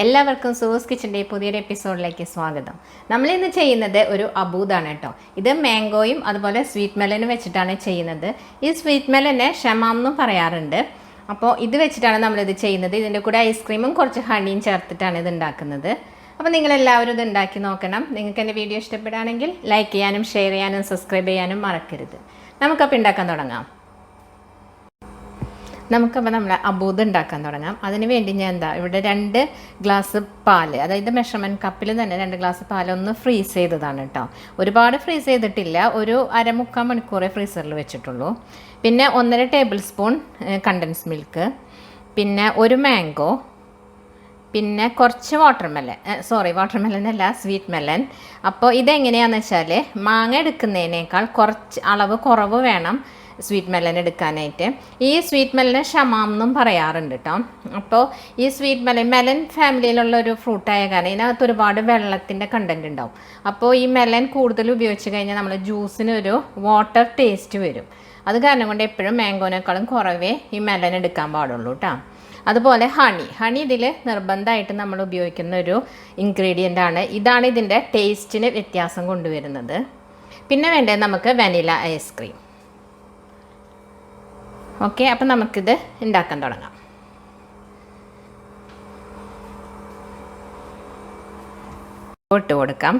എല്ലാവർക്കും സൂസ് കിച്ചൻ്റെ പുതിയൊരു എപ്പിസോഡിലേക്ക് സ്വാഗതം. നമ്മളിന്ന് ചെയ്യുന്നത് ഒരു അബൂദാണ് കേട്ടോ. ഇത് മാംഗോയും അതുപോലെ സ്വീറ്റ് മെലനും വെച്ചിട്ടാണ് ചെയ്യുന്നത്. ഈ സ്വീറ്റ് മെലനെ ഷമാം എന്നും പറയാറുണ്ട്. അപ്പോൾ ഇത് വെച്ചിട്ടാണ് നമ്മളിത് ചെയ്യുന്നത്. ഇതിൻ്റെ കൂടെ ഐസ്ക്രീമും കുറച്ച് ഹണിയും ചേർത്തിട്ടാണ് ഇത് ഉണ്ടാക്കുന്നത്. അപ്പോൾ നിങ്ങളെല്ലാവരും ഇത് ഉണ്ടാക്കി നോക്കണം. നിങ്ങൾക്ക് എൻ്റെ വീഡിയോ ഇഷ്ടപ്പെടുകയാണെങ്കിൽ ലൈക്ക് ചെയ്യാനും ഷെയർ ചെയ്യാനും സബ്സ്ക്രൈബ് ചെയ്യാനും മറക്കരുത്. നമുക്കപ്പോൾ ഉണ്ടാക്കാൻ തുടങ്ങാം. നമുക്കപ്പോൾ നമ്മൾ അബൂദ് ഉണ്ടാക്കാൻ തുടങ്ങാം. അതിന് വേണ്ടി ഞാൻ ഇവിടെ 2 ഗ്ലാസ് പാൽ, അതായത് മെഷർമെൻറ്റ് കപ്പിൽ തന്നെ 2 ഗ്ലാസ് പാൽ ഒന്ന് ഫ്രീസ് ചെയ്തതാണ് കേട്ടോ. ഒരുപാട് ഫ്രീസ് ചെയ്തിട്ടില്ല, ഒരു അരമുക്കാൽ മണിക്കൂറേ ഫ്രീസറിൽ വെച്ചിട്ടുള്ളൂ. പിന്നെ 1.5 ടേബിൾ സ്പൂൺ കണ്ടൻസ് മിൽക്ക്, പിന്നെ ഒരു മാംഗോ, പിന്നെ കുറച്ച് വാട്ടർമെലൻ അല്ല, സ്വീറ്റ് മെലൻ. അപ്പോൾ ഇതെങ്ങനെയാണെന്ന് വെച്ചാൽ മാങ്ങ എടുക്കുന്നതിനേക്കാൾ കുറച്ച് അളവ് കുറവ് വേണം സ്വീറ്റ് മെലൻ എടുക്കാനായിട്ട്. ഈ സ്വീറ്റ് മെലനെ ഷമാം എന്നും പറയാറുണ്ട് കേട്ടോ. അപ്പോൾ ഈ സ്വീറ്റ് മെലൻ ഫാമിലിയിലുള്ള ഒരു ഫ്രൂട്ടായ കാരണം ഇതിനകത്ത് ഒരുപാട് വെള്ളത്തിൻ്റെ കണ്ടൻറ്റ് ഉണ്ടാവും. അപ്പോൾ ഈ മെലൻ കൂടുതൽ ഉപയോഗിച്ച് കഴിഞ്ഞാൽ നമ്മൾ ജ്യൂസിനൊരു വാട്ടർ ടേസ്റ്റ് വരും. അത് കാരണം കൊണ്ട് എപ്പോഴും മാംഗോനേക്കാളും കുറവേ ഈ മെലൻ എടുക്കാൻ പാടുള്ളൂ കേട്ടോ. അതുപോലെ ഹണി ഇതിൽ നിർബന്ധമായിട്ട് നമ്മൾ ഉപയോഗിക്കുന്ന ഒരു ഇൻഗ്രീഡിയൻ്റ് ആണ്. ഇതാണ് ഇതിൻ്റെ ടേസ്റ്റിന് വ്യത്യാസം കൊണ്ടുവരുന്നത്. പിന്നെ വേണ്ടത് നമുക്ക് വനില ഐസ്ക്രീം. ഓക്കെ, അപ്പം നമുക്കിത് ഉണ്ടാക്കാൻ തുടങ്ങാം. ഇട്ട് കൊടുക്കാം.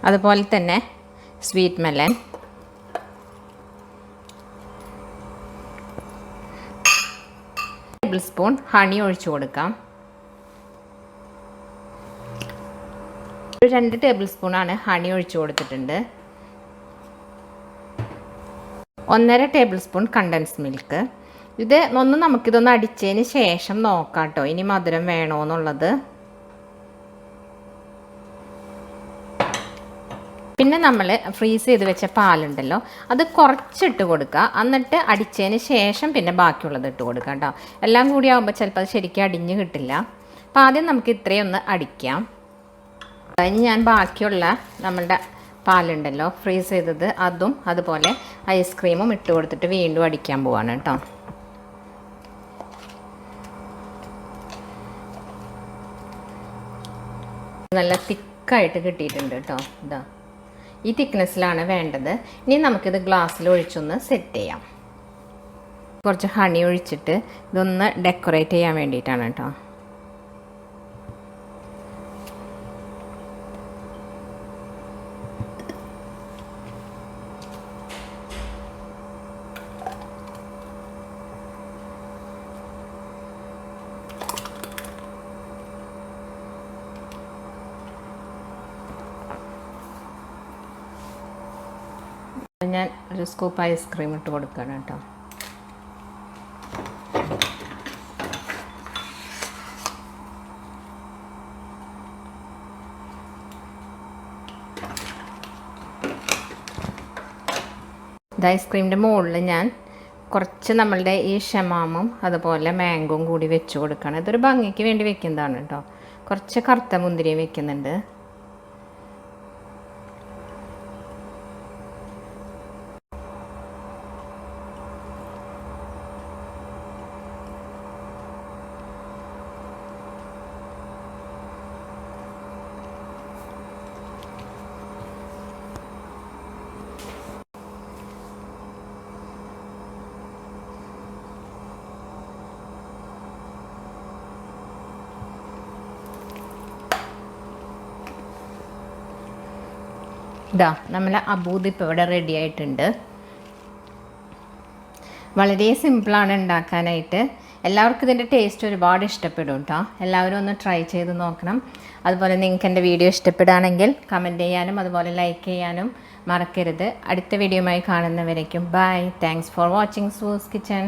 അതുപോലെ തന്നെ sweet melon, table spoon honey ഒഴിച്ചു കൊടുക്കാം. ഒരു 2 ടേബിൾ സ്പൂണാണ് ഹണി ഒഴിച്ചു കൊടുത്തിട്ടുണ്ട്. 1.5 ടേബിൾ സ്പൂൺ കണ്ടൻസ് മിൽക്ക്. ഇത് നമുക്കിതൊന്ന് അടിച്ചതിന് ശേഷം നോക്കാം കേട്ടോ ഇനി മധുരം വേണോ എന്നുള്ളത്. പിന്നെ നമ്മൾ ഫ്രീസ് ചെയ്ത് വെച്ച പാലുണ്ടല്ലോ, അത് കുറച്ചിട്ട് കൊടുക്കുക. എന്നിട്ട് അടിച്ചതിന് ശേഷം പിന്നെ ബാക്കിയുള്ളത് ഇട്ട് കൊടുക്കുക കേട്ടോ. എല്ലാം കൂടി ആകുമ്പോൾ ചിലപ്പോൾ അത് ശരിക്കും അടിഞ്ഞ് കിട്ടില്ല. അപ്പോൾ ആദ്യം നമുക്ക് ഇത്രയൊന്ന് അടിക്കാം. അതിന് ഞാൻ ബാക്കിയുള്ള നമ്മളുടെ പാലുണ്ടല്ലോ ഫ്രീസ് ചെയ്തത്, അതും അതുപോലെ ഐസ്ക്രീമും ഇട്ട് കൊടുത്തിട്ട് വീണ്ടും അടിക്കാൻ പോവാണ് കേട്ടോ. നല്ല തിക്കായിട്ട് കിട്ടിയിട്ടുണ്ട് കേട്ടോ. ഇതാ ഈ തിക്നെസ്സിലാണ് വേണ്ടത്. ഇനി നമുക്കിത് ഗ്ലാസ്സിൽ ഒഴിച്ചൊന്ന് സെറ്റ് ചെയ്യാം. കുറച്ച് ഹണി ഒഴിച്ചിട്ട് ഇതൊന്ന് ഡെക്കറേറ്റ് ചെയ്യാൻ വേണ്ടിയിട്ടാണ് കേട്ടോ. ഞാൻ ഒരു സ്കൂപ്പ് ഐസ്ക്രീം ഇട്ട് കൊടുക്കുകയാണ് കേട്ടോ. ഇത് ഐസ്ക്രീമിൻ്റെ മുകളിൽ ഞാൻ കുറച്ച് നമ്മളുടെ ഈ ഷമാമും അതുപോലെ മാംഗോയും കൂടി വെച്ച് കൊടുക്കുകയാണ്. ഇതൊരു ഭംഗിക്ക് വേണ്ടി വെക്കുന്നതാണ് കേട്ടോ. കുറച്ച് കറുത്ത മുന്തിരിയും വെക്കുന്നുണ്ട്. ഇതാ നമ്മളെ അബൂദ് ഇപ്പോൾ ഇവിടെ റെഡി ആയിട്ടുണ്ട്. വളരെ സിമ്പിളാണ് ഉണ്ടാക്കാനായിട്ട്. എല്ലാവർക്കും ഇതിൻ്റെ ടേസ്റ്റ് ഒരുപാട് ഇഷ്ടപ്പെടും കേട്ടോ. എല്ലാവരും ഒന്ന് ട്രൈ ചെയ്ത് നോക്കണം. അതുപോലെ നിങ്ങൾക്ക് എൻ്റെ വീഡിയോ ഇഷ്ടപ്പെടുകയാണെങ്കിൽ കമൻറ്റ് ചെയ്യാനും അതുപോലെ ലൈക്ക് ചെയ്യാനും മറക്കരുത്. അടുത്ത വീഡിയോയുമായി കാണുന്നവരേക്കും bye. Thanks for watching Sue's kitchen.